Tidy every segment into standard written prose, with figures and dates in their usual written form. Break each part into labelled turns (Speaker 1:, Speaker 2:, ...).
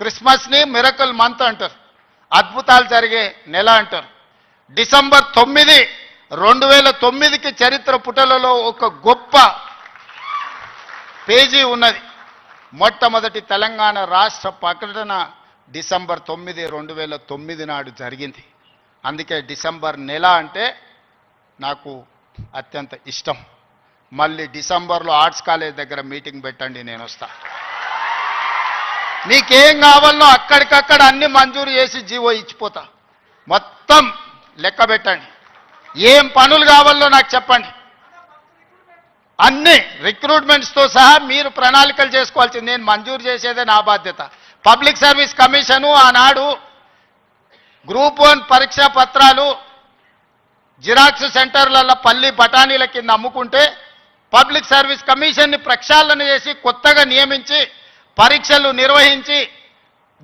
Speaker 1: క్రిస్మస్ని miracle month అంటారు, అద్భుతాలు జరిగే నెల అంటారు. డిసెంబర్ 9, 2009కి చరిత్ర పుటలలో ఒక గొప్ప పేజీ ఉన్నది. మొట్టమొదటి తెలంగాణ రాష్ట్ర ప్రకటన డిసెంబర్ 9, 2009 నాడు జరిగింది. అందుకే డిసెంబర్ నెల అంటే నాకు అత్యంత ఇష్టం. మళ్ళీ డిసెంబర్లో ఆర్ట్స్ కాలేజ్ దగ్గర మీటింగ్ పెట్టండి, నేను వస్తా. మీకేం కావాలో అక్కడికక్కడ అన్ని మంజూరు చేసి జీవో ఇచ్చిపోతా. మొత్తం లెక్క పెట్టండి, ఏం పనులు కావాలో నాకు చెప్పండి. అన్ని రిక్రూట్మెంట్స్తో సహా మీరు ప్రణాళికలు చేసుకోవాల్సింది. నేను మంజూరు చేసేదే నా బాధ్యత. పబ్లిక్ సర్వీస్ కమిషను ఆనాడు గ్రూప్ 1 పరీక్షా పత్రాలు జిరాక్స్ సెంటర్లలో పల్లి బఠానీల కింద అమ్ముకుంటే పబ్లిక్ సర్వీస్ కమిషన్ని ప్రక్షాళన చేసి కొత్తగా నియమించి పరీక్షలు నిర్వహించి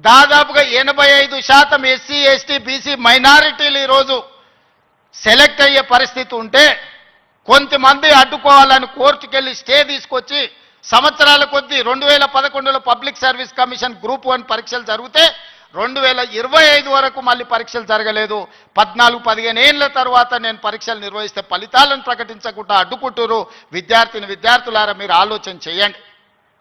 Speaker 1: దాదాపుగా 85% ఎస్సీ, ఎస్టీ, బీసీ మైనారిటీలు ఈరోజు సెలెక్ట్ అయ్యే పరిస్థితి ఉంటే కొంతమంది అడ్డుకోవాలని కోర్టుకెళ్ళి స్టే తీసుకొచ్చి సంవత్సరాల కొద్దీ 2011లో పబ్లిక్ సర్వీస్ కమిషన్ గ్రూప్ 1 పరీక్షలు జరిగితే 2025 వరకు మళ్ళీ పరీక్షలు జరగలేదు. 14-15 ఏళ్ల తర్వాత నేను పరీక్షలు నిర్వహిస్తే ఫలితాలను ప్రకటించకుండా అడ్డుకుంటున్నారు. విద్యార్థులారా మీరు ఆలోచన చేయండి.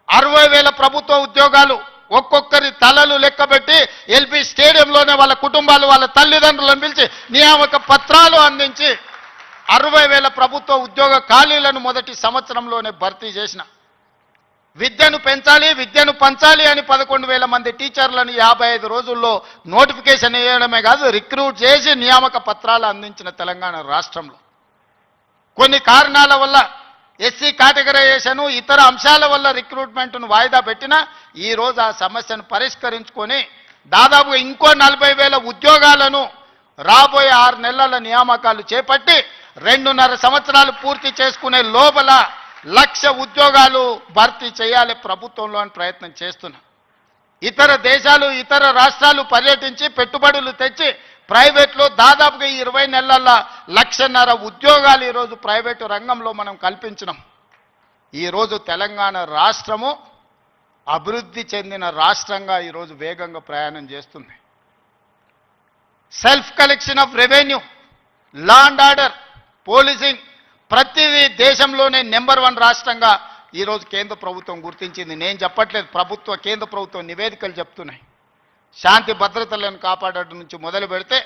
Speaker 1: 60,000 ప్రభుత్వ ఉద్యోగాలు ఒక్కొక్కరి తలలు లెక్కబెట్టి ఎల్బీ స్టేడియంలోనే వాళ్ళ కుటుంబాలు వాళ్ళ తల్లిదండ్రులను పిలిచి నియామక పత్రాలు అందించి 60,000 ప్రభుత్వ ఉద్యోగ ఖాళీలను మొదటి సంవత్సరంలోనే భర్తీ చేసిన. విద్యను పెంచాలి, విద్యను పంచాలి అని 11,000 మంది టీచర్లను 55 రోజుల్లో నోటిఫికేషన్ ఇవ్వడమే కాదు, రిక్రూట్ చేసి నియామక పత్రాలు అందించిన తెలంగాణ రాష్ట్రంలో కొన్ని కారణాల వల్ల ఎస్సీ కేటగరైజేషన్ ఇతర అంశాల వల్ల రిక్రూట్మెంట్ను వాయిదా పెట్టినా ఈరోజు ఆ సమస్యను పరిష్కరించుకొని దాదాపుగా ఇంకో 40,000 ఉద్యోగాలను రాబోయే 6 నెలల నియామకాలు చేపట్టి 2.5 సంవత్సరాలు పూర్తి చేసుకునే లోపల 1,00,000 ఉద్యోగాలు భర్తీ చేయాలి ప్రభుత్వంలో అని ప్రయత్నం చేస్తున్నా. ఇతర దేశాలు ఇతర రాష్ట్రాలు పర్యటించి పెట్టుబడులు తెచ్చి ప్రైవేట్లో దాదాపుగా 20 నెలల్లో 1,50,000 ఉద్యోగాలు ఈరోజు ప్రైవేటు రంగంలో మనం కల్పించినాం. ఈరోజు తెలంగాణ రాష్ట్రము అభివృద్ధి చెందిన రాష్ట్రంగా ఈరోజు వేగంగా ప్రయాణం చేస్తుంది. Self collection of revenue, law and order, policing ప్రతిదీ దేశంలోనే నెంబర్ 1 రాష్ట్రంగా ఈరోజు కేంద్ర ప్రభుత్వం గుర్తించింది. నేను చెప్పట్లేదు, కేంద్ర ప్రభుత్వం నివేదికలు చెప్తున్నాయి. శాంతి భద్రతలను కాపాడడం నుంచి మొదలు పెడితే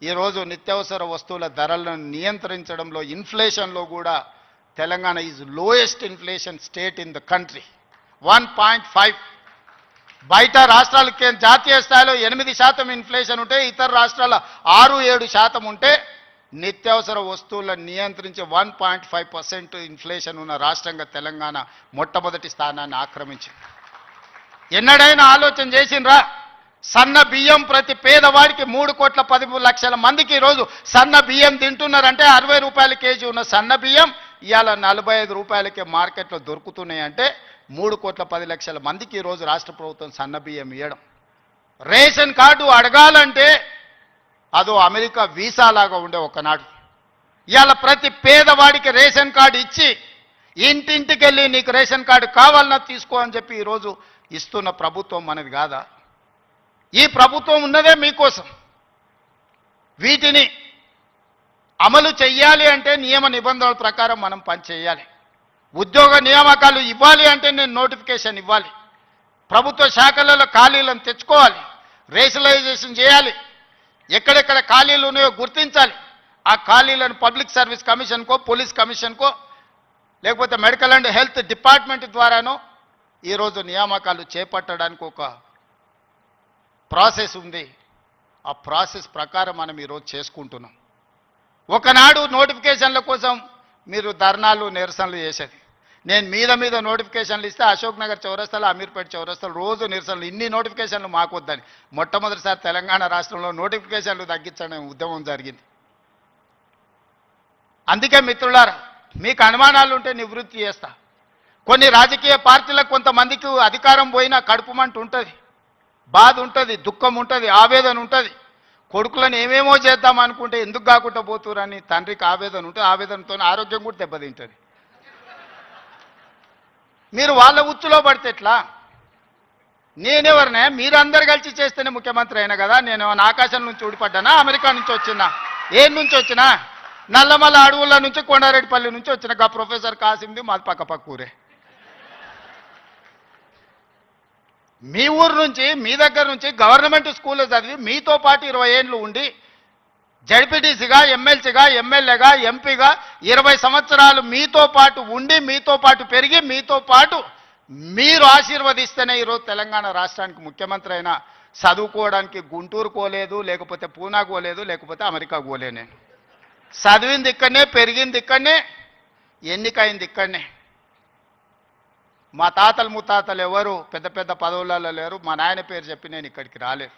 Speaker 1: ఈరోజు నిత్యావసర వస్తువుల ధరలను నియంత్రించడంలో ఇన్ఫ్లేషన్లో కూడా Telangana is lowest inflation state in the country, 1.5. బయట రాష్ట్రాలకి జాతీయ స్థాయిలో 8% ఇన్ఫ్లేషన్ ఉంటే ఇతర రాష్ట్రాల 6-7% ఉంటే నిత్యావసర వస్తువులను నియంత్రించి 1.5% ఇన్ఫ్లేషన్ ఉన్న రాష్ట్రంగా తెలంగాణ మొట్టమొదటి స్థానాన్ని ఆక్రమించింది. ఎన్నడైనా ఆలోచన చేసిండ్రా? సన్న బియ్యం ప్రతి పేదవాడికి 3,10,00,000 మందికి ఈరోజు సన్న బియ్యం తింటున్నారంటే 60 రూపాయల కేజీ ఉన్న సన్న బియ్యం ఇవాళ 45 రూపాయలకే మార్కెట్లో దొరుకుతున్నాయి. అంటే 3,10,00,000 మందికి ఈరోజు రాష్ట్ర ప్రభుత్వం సన్న బియ్యం ఇవ్వడం. రేషన్ కార్డు అడగాలంటే అదో అమెరికా వీసా లాగా ఉండే ఒకనాడు. ఇవాళ ప్రతి పేదవాడికి రేషన్ కార్డు ఇచ్చి ఇంటింటికి వెళ్ళి నీకు రేషన్ కార్డు కావాలన్నా తీసుకో అని చెప్పి ఈరోజు ఇస్తున్న ప్రభుత్వం మనది కాదా? ఈ ప్రభుత్వం ఉన్నదే మీకోసం. వీటిని అమలు చెయ్యాలి అంటే నియమ నిబంధనల ప్రకారం మనం పనిచేయాలి. ఉద్యోగ నియామకాలు ఇవ్వాలి అంటే నేను నోటిఫికేషన్ ఇవ్వాలి. ప్రభుత్వ శాఖలలో ఖాళీలను తెచ్చుకోవాలి, రేషనలైజేషన్ చేయాలి, ఎక్కడెక్కడ ఖాళీలు ఉన్నాయో గుర్తించాలి. ఆ ఖాళీలను పబ్లిక్ సర్వీస్ కమిషన్కో, పోలీస్ కమిషన్కో, లేకపోతే మెడికల్ అండ్ హెల్త్ డిపార్ట్మెంట్ ద్వారానో ఈరోజు నియామకాలు చేపట్టడానికి ఒక ప్రాసెస్ ఉంది. ఆ ప్రాసెస్ ప్రకారం మనం ఈరోజు చేసుకుంటున్నాం. ఒకనాడు నోటిఫికేషన్ల కోసం మీరు ధర్నాలు నిరసనలు చేసేది. నేను మీద నోటిఫికేషన్లు ఇస్తే అశోక్ నగర్ చౌరస్తాలు, అమీర్పేట చౌరస్తాలు రోజు నిరసనలు. ఇన్ని నోటిఫికేషన్లు మాకు వద్దని మొట్టమొదటిసారి తెలంగాణ రాష్ట్రంలో నోటిఫికేషన్లు తగ్గించడం ఉద్యమం జరిగింది. అందుకే మిత్రులారా, మీకు అనుమానాలు ఉంటే నివృత్తి చేస్తా. కొన్ని రాజకీయ పార్టీలకు కొంతమందికి అధికారం పోయినా కడుపుమంట ఉంటుంది, బాధ ఉంటుంది, దుఃఖం ఉంటుంది, ఆవేదన ఉంటుంది. కొడుకులను ఏమేమో చేద్దాం అనుకుంటే ఎందుకు కాకుండా పోతురని తండ్రికి ఆవేదన ఉంటుంది. ఆవేదనతో ఆరోగ్యం కూడా దెబ్బతింటుంది. మీరు వాళ్ళ ఉచ్చులో పడితే ఎట్లా? నేనెవరినే? మీరందరు కలిసి చేస్తేనే ముఖ్యమంత్రి అయినా కదా. నేను ఆకాశం నుంచి ఊడిపడ్డానా? అమెరికా నుంచి వచ్చినా? ఏం నుంచి వచ్చినా? నల్లమల్ల అడవుల నుంచి కొండారెడ్డిపల్లి నుంచి వచ్చిన గా ప్రొఫెసర్ కాసింది మాది పక్క ఊరే. మీ ఊరు నుంచి, మీ దగ్గర నుంచి గవర్నమెంట్ స్కూల్లో చదివి మీతో పాటు 20 ఏళ్ళు ఉండి జడ్పీటీసీగా, ఎమ్మెల్సీగా, ఎమ్మెల్యేగా, ఎంపీగా 20 సంవత్సరాలు మీతో పాటు ఉండి, మీతో పాటు పెరిగి, మీతో పాటు మీరు ఆశీర్వదిస్తేనే ఈరోజు తెలంగాణ రాష్ట్రానికి ముఖ్యమంత్రి అయినా. చదువుకోవడానికి గుంటూరు పోలేదు, లేకపోతే పూనా పోలేదు, లేకపోతే అమెరికా పోలే. నేను చదివింది ఇక్కడనే, పెరిగింది ఇక్కడనే, ఎన్నికైంది ఇక్కడనే. మా తాతలు ముత్తాతలు ఎవరు పెద్ద పెద్ద పదవులలో లేరు. మా నాయన పేరు చెప్పి నేను ఇక్కడికి రాలేదు.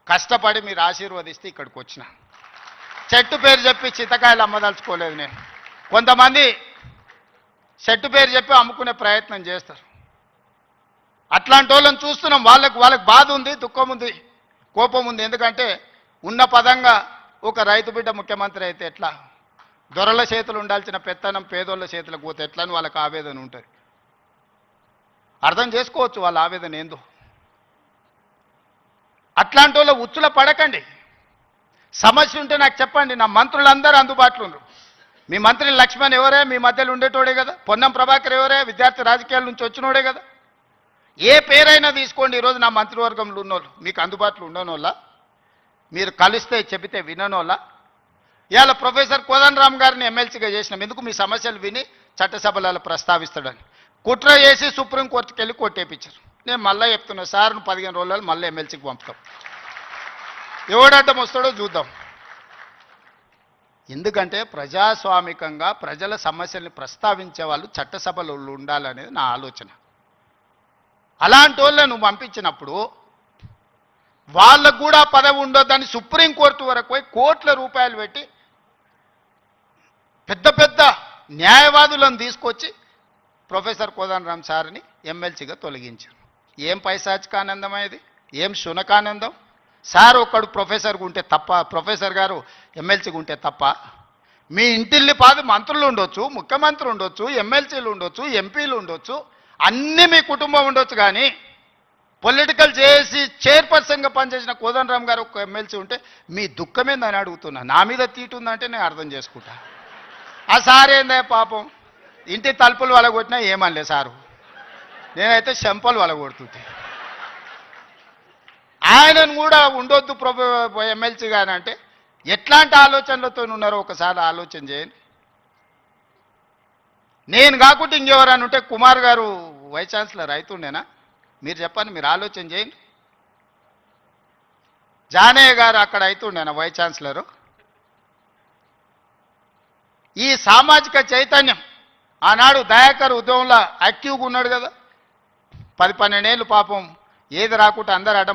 Speaker 1: కష్టపడి మీరు ఆశీర్వదిస్తే ఇక్కడికి వచ్చిన. చెట్టు పేరు చెప్పి చింతకాయలు అమ్మదలుచుకోలేదు నేను. కొంతమంది చెట్టు పేరు చెప్పి అమ్ముకునే ప్రయత్నం చేస్తారు. అట్లాంటి వాళ్ళని చూస్తున్నాం. వాళ్ళకి బాధ ఉంది, దుఃఖం ఉంది, కోపం ఉంది. ఎందుకంటే ఉన్న పదంగా ఒక రైతు బిడ్డ ముఖ్యమంత్రి అయితే ఎట్లా, దొరల చేతులు ఉండాల్సిన పెత్తనం పేదోళ్ళ చేతులకు పోతే ఎట్లా అని వాళ్ళకి ఆవేదన ఉంటుంది. అర్థం చేసుకోవచ్చు వాళ్ళ ఆవేదన ఏందో. అట్లాంటి వాళ్ళ ఉచ్చుల పడకండి. సమస్య ఉంటే నాకు చెప్పండి. నా మంత్రులందరూ అందుబాటులో ఉన్నారు. మీ మంత్రి లక్ష్మణ్ ఎవరే? మీ మధ్యలో ఉండేటోడే కదా. పొన్నం ప్రభాకర్ ఎవరే? విద్యార్థి రాజకీయాల నుంచి వచ్చినోడే కదా. ఏ పేరైనా తీసుకోండి. ఈరోజు నా మంత్రివర్గంలో ఉన్నోళ్ళు మీకు అందుబాటులో ఉండనోళ్ళ, మీరు కలిస్తే చెబితే విననోళ్ళ. ఇవాళ ప్రొఫెసర్ కోదండరామ్ గారిని ఎమ్మెల్సీగా చేసినాం. ఎందుకు? మీ సమస్యలు విని చట్టసభలలో ప్రస్తావిస్తాడని. కుట్ర చేసి సుప్రీంకోర్టుకి వెళ్ళి కొట్టేపించారు. నేను మళ్ళీ చెప్తున్నా, సార్ 15 రోజులు మళ్ళీ ఎమ్మెల్సీకి పంపుతాం. ఎవడడ్డం వస్తాడో చూద్దాం. ఎందుకంటే ప్రజాస్వామికంగా ప్రజల సమస్యల్ని ప్రస్తావించే వాళ్ళు చట్టసభలో ఉండాలనేది నా ఆలోచన. అలాంటి వాళ్ళని నువ్వు పంపించినప్పుడు వాళ్ళకు కూడా పదవి ఉండొద్దని సుప్రీంకోర్టు వరకు పోయి కోట్ల రూపాయలు పెట్టి పెద్ద పెద్ద న్యాయవాదులను తీసుకొచ్చి ప్రొఫెసర్ కోదండరామ్ సార్ని ఎమ్మెల్సీగా తొలగించారు. ఏం పైశాచికానందం ఇది? ఏం శునకానందం? సార్ ఒక్కడు ప్రొఫెసర్గా ఉంటే తప్ప, ప్రొఫెసర్ గారు ఎమ్మెల్సీగా ఉంటే తప్ప? మీ ఇంటిల్లి పాది మంత్రులు ఉండొచ్చు, ముఖ్యమంత్రి ఉండొచ్చు, ఎమ్మెల్సీలు ఉండొచ్చు, ఎంపీలు ఉండొచ్చు, అన్నీ మీ కుటుంబం ఉండొచ్చు. కానీ పొలిటికల్ చేసి చైర్పర్సన్గా పనిచేసిన కోదండరామ్ గారు ఒక ఎమ్మెల్సీ ఉంటే మీ దుఃఖమేందని అడుగుతున్నా. నా మీద తీటు ఉందంటే నేను అర్థం చేసుకుంటా. ఆ సార్ ఏందే పాపం, ఇంటి తలుపులు వలగొట్టినా ఏమనలే సారు. నేనైతే చెంపలు వలగొడుతుంటే. ఆయనను కూడా ఉండొద్దు ఎమ్మెల్సీగా అంటే ఎట్లాంటి ఆలోచనలతో ఉన్నారో ఒకసారి ఆలోచన చేయండి. నేను కాకుండా ఇంకెవరైనా ఉంటే కుమార్ గారు వైస్ ఛాన్సలర్ అవుతుండేనా? మీరు చెప్పండి, మీరు ఆలోచన చేయండి. జానయ్య గారు అక్కడ అవుతుండేనా వైస్ ఛాన్సలరు? ఈ సామాజిక చైతన్యం ఆనాడు దయాకర్ ఉద్యమంలో యాక్టివ్గా ఉన్నాడు కదా. 10-12 ఏళ్ళు పాపం ఏది రాకుండా అందరు అడ్డం